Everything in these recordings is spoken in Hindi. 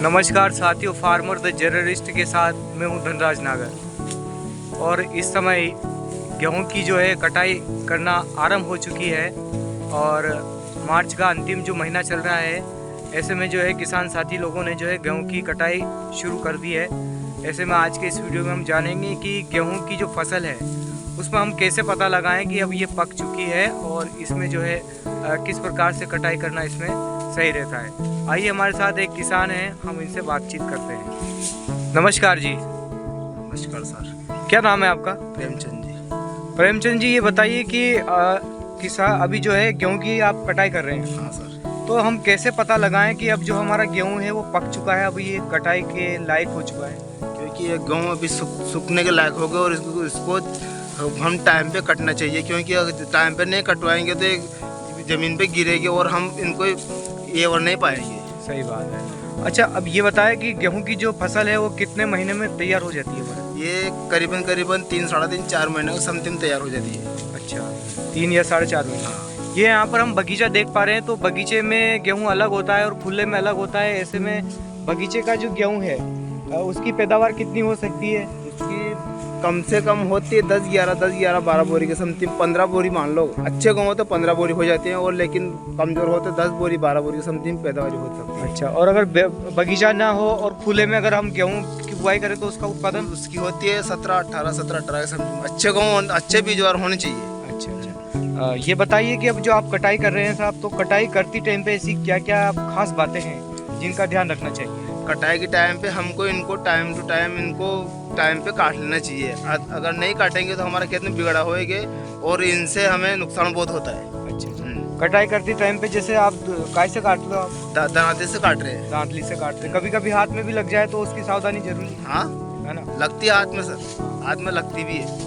नमस्कार साथियों, फार्मर द जर्नलिस्ट के साथ मैं हूं धनराज नागर। और इस समय गेहूं की जो है कटाई करना आरंभ हो चुकी है और मार्च का अंतिम जो महीना चल रहा है, ऐसे में जो है किसान साथी लोगों ने जो है गेहूं की कटाई शुरू कर दी है। ऐसे में आज के इस वीडियो में हम जानेंगे कि गेहूं की जो फसल है उसमें हम कैसे पता लगाएं कि अब ये पक चुकी है और इसमें जो है किस प्रकार से कटाई करना इसमें सही रहता है। आइए हमारे साथ एक किसान हैं, हम इनसे बातचीत करते हैं। नमस्कार जी। नमस्कार सर। क्या नाम है आपका? प्रेमचंद जी। प्रेमचंद जी, ये बताइए कि किसान अभी जो है गेहूं की आप कटाई कर रहे हैं। हाँ सर। तो हम कैसे पता लगाएं कि अब जो हमारा गेहूं है वो पक चुका है, अब ये कटाई के लायक हो चुका है? क्योंकि ये गेहूँ अभी सूखने के लायक हो गए और इसको हम टाइम पे कटना चाहिए, क्योंकि अगर टाइम पे नहीं कटवाएंगे तो एक ज़मीन पे गिरेगी और हम इनको ये और नहीं पाएंगे। सही बात है। अच्छा, अब ये बताया कि गेहूं की जो फसल है वो कितने महीने में तैयार हो जाती है? ये करीबन 3 साढ़े 3 4 महीने के समथिंग तैयार हो जाती है। अच्छा, 3 या 4.5 महीने। ये यहाँ पर हम बगीचा देख पा रहे हैं, तो बगीचे में गेहूं अलग होता है और खुले में अलग होता है। ऐसे में बगीचे का जो गेहूं है उसकी पैदावार कितनी हो सकती है? इसकी कम से कम होती है 10-11 12 बोरी के समथिंग। 15 बोरी मान लो। अच्छे गेहूँ हो तो 15 बोरी हो जाते हैं और लेकिन कमजोर हो तो 10 बोरी 12 बोरी के समथिंग पैदावार हो सकती है। अच्छा, और अगर बगीचा ना हो और खुले में अगर हम गेहूं की बुआई करें तो उसका उत्पादन? उसकी होती है 17-18 के समथिंग। अच्छे गेहूँ अच्छे बीजवार होने चाहिए। अच्छा। ये बताइए कि अब जो आप कटाई कर रहे हैं साहब, तो कटाई करती टाइम पे ऐसी क्या क्या खास बातें हैं जिनका ध्यान रखना चाहिए? कटाई के टाइम पे हमको इनको टाइम टू टाइम टाइम पे काट लेना चाहिए। अगर नहीं काटेंगे तो हमारा खेत में बिगड़ा होएगा और इनसे हमें नुकसान बहुत होता है। अच्छा। कटाई करती टाइम पे जैसे आप काय से काट लो? आप दांतली से काट रहे हैं। दांतली से काटते हैं। कभी कभी हाथ में भी लग जाए तो उसकी सावधानी जरूरी है। हाँ, है ना? लगती है हाथ में सर, हाथ में लगती भी है।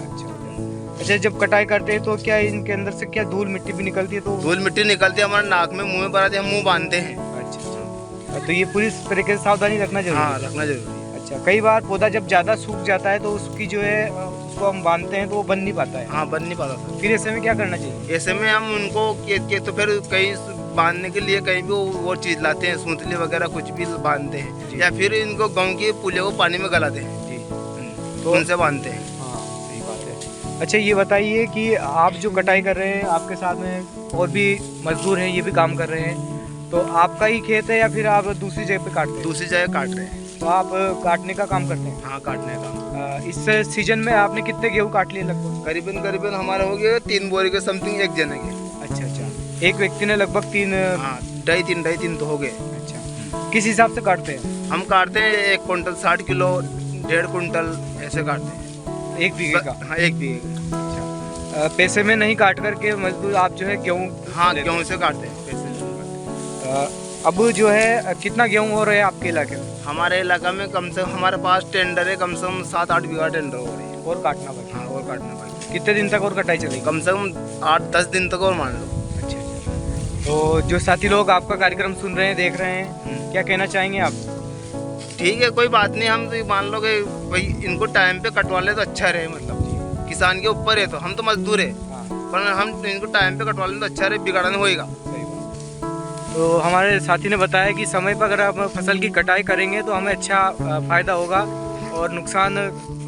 अच्छा, जब कटाई करते हैं तो क्या इनके अंदर से क्या धूल मिट्टी भी निकलती है? तो धूल मिट्टी निकलती है, हमारे नाक में मुंह में भराती है, हम मुंह बांधते हैं। अच्छा, तो ये पूरी तरीके से सावधानी रखना जरूरी है। हाँ, रखना जरूरी है। अच्छा, कई बार पौधा जब ज्यादा सूख जाता है तो उसकी जो है उसको हम बांधते हैं तो वो बन नहीं पाता है। हाँ, बन नहीं पाता सर। फिर ऐसे में क्या करना चाहिए? ऐसे में हम उनको तो फिर कहीं बांधने के लिए कहीं भी वो चीज लाते हैं, सूतली वगैरह कुछ भी बांधते हैं, या फिर इनको गाँव की पुलिया को पानी में गलाते हैं तो उनसे बांधते हैं। हाँ, सही बात है। अच्छा, ये बताइए कि आप जो कटाई कर रहे हैं, आपके साथ में और भी मजदूर हैं, ये भी काम कर रहे हैं, तो आपका ही खेत है या फिर आप दूसरी जगह पे काटते हैं? दूसरी जगह काट रहे हैं। तो आप काटने का काम करते हैं? हाँ, काटने का काम। इस सीजन में आपने कितने गेहूँ काट लिए लगभग? करीबन हमारे हो गए 3 बोरी के समथिंग एक जने के। अच्छा अच्छा, एक व्यक्ति ने लगभग 3? हाँ, ढाई तीन तो हो गए। अच्छा, किस हिसाब से काटते हैं? हम काटते हैं 1 क्विंटल 60 किलो, 1.5 क्विंटल ऐसे काटते हैं। 1 बीघे का? हाँ, 1 बीघे का। अच्छा, पैसे में नहीं काट करके मजदूर आप जो है गेहूँ? हाँ, गेहूँ से काटते हैं, पैसे से काटते हैं। अब जो है कितना गेहूँ हो रहा है आपके इलाके में? हमारे इलाका में कम से कम हमारे पास टेंडर है, कम से कम 7-8 बीघा टेंडर हो रही है। और काटना पड़ेगा? हाँ, और काटना पड़ेगा। कितने दिन तक और कटाई चलेगी? कम से कम 8-10 दिन तक और मान लो। अच्छा अच्छा। तो जो साथी लोग आपका कार्यक्रम सुन रहे हैं, देख रहे हैं, क्या कहना चाहेंगे आप? ठीक है, कोई बात नहीं। हम तो मान लो कि भाई इनको टाइम पे कटवा ले तो अच्छा रहे, मतलब किसान के ऊपर है, तो हम तो मजदूर है। हाँ। पर हम इनको टाइम पे कटवा लें तो अच्छा रहे, बिगाड़ा नहीं होएगा। तो हमारे साथी ने बताया कि समय पर अगर आप फसल की कटाई करेंगे तो हमें अच्छा फायदा होगा और नुकसान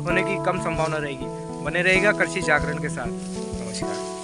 होने की कम संभावना रहेगी। बने रहेगा कृषि जागरण के साथ। नमस्कार।